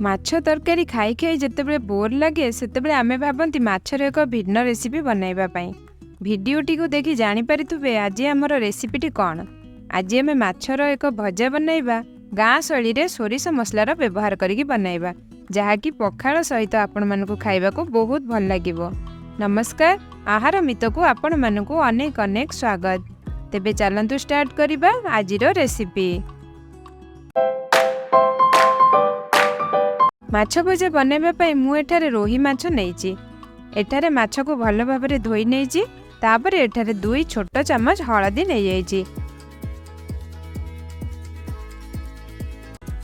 माछ तरकारी खाई खाई जितेबाला बोर लगे सेतेबाला आमे भाबंती माछर एक भिन्न रेसिपी बनैबा पई। भिडियोटी को देखि जानि पारिथुबे आज आमर रेसिपीटी कौन। आज आमे माछर एक भजा बनैबा गाँ शैली रे सोरिष मसलार व्यवहार करिकी बनैबा, जहाँकि पखाल सहित आपण मानकु खाइबाकू बहुत भल लागिबो। नमस्कार, आहार मितकू आपण मानकु अनेक अनेक स्वागत। तेबे चलंतु स्टार्ट करिबा आजिरो रेसिपी। माछ भजा बनैबा पई मु एठारे रोही माछ नेइची। एठारे माछ को भल भाबरे धोई नेइची। तापरे एठारे 2 छोट चमच हळदी नै जाइची।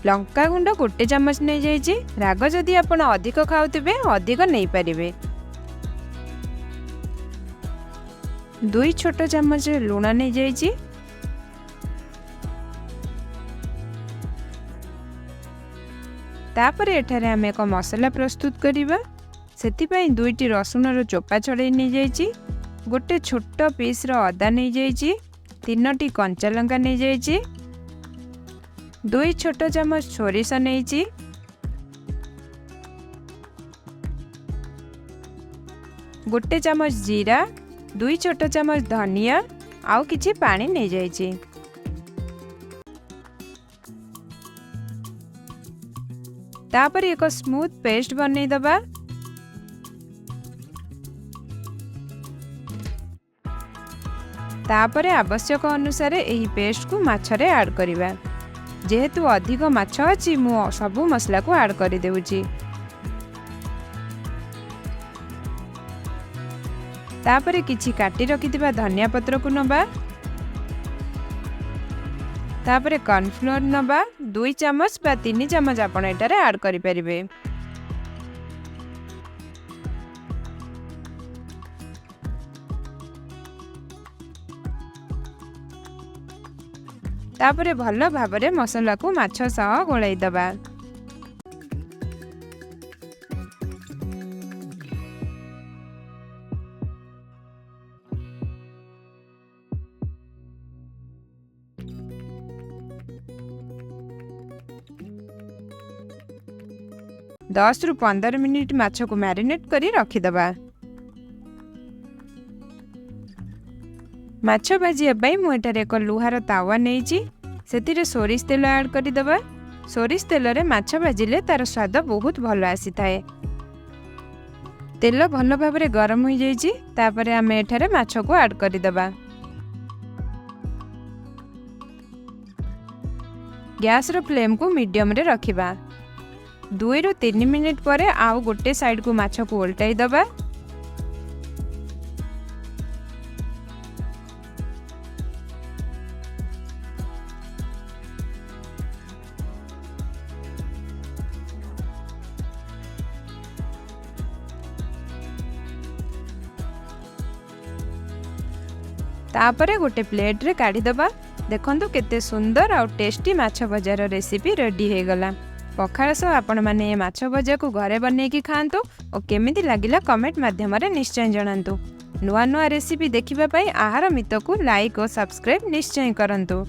लंका गुंड 1 चमच नै जाइची। राग जदि आपण अधिक खाउतिबे अधिक नै परिबे। 2 छोट चमच लूण नै जाइची। तापर एठारे आमे एक मसला प्रस्तुत करिबा। सेति पई 2टी रसुन रो चोपा छड़ै नै जाइची। 1 छोट पीस रो अदा नै जाइची। 3टी कंचा लंका नै जाइची। 2 छोट चमच सोरिष नैची। 1 चमच जीरा, 2 छोट चमच धनिया आउ किछि पानी नै जाइची। तापर एक स्मूथ पेस्ट बनै दबा। तापर आवश्यक अनुसार एही पेस्ट को माछरे ऐड करिबा। जेहेतु अधिक माछ अछि मु सबु मसला को ऐड करि देउची। तापर किछि काटी रखिथिबा धनिया पत्र को नबा। तापर कॉर्नफ्लोर नबा 2 चमच बा 3 चमच आपण एटारे ऐड करि परिबे। तापर भल भाबरे मसला को माछ सह गोळाई दबा। दस रु 15 मिनिट माछ को मैरिनेट करी रखिदबा। माछ भाजिया पई मु एटारे एक लुहार तावा नेइची। सेतिरे सोरिष तेल ऐड करि दबा। सोरिष तेल रे माछ भाजिले तार स्वाद बहुत भलो आसी थाए। तेल भलो भाबरे गरम होई जाइची। तापरे आमे एठारे माछ को ऐड करि दबा। गैस रो फ्लेम को मीडियम रे रखिबा। 2 रु 3 मिनिट परे आउ गोटे साइड को माछ को उल्टाई दबा। तापरे गोटे प्लेट रे काढी दबा। देखंतु केते सुंदर और टेस्टी माछ भजार रेसिपी रेडी हे गला। पखाल सह आपण माने माछ भजा को घरे बनेकी खांतु और केमिति लागिला कमेंट माध्यम रे निश्चय जणांतु। नुआ नुआ रेसिपी देखिबा पई आहार मित को लाइक और सब्सक्राइब निश्चय करंतु।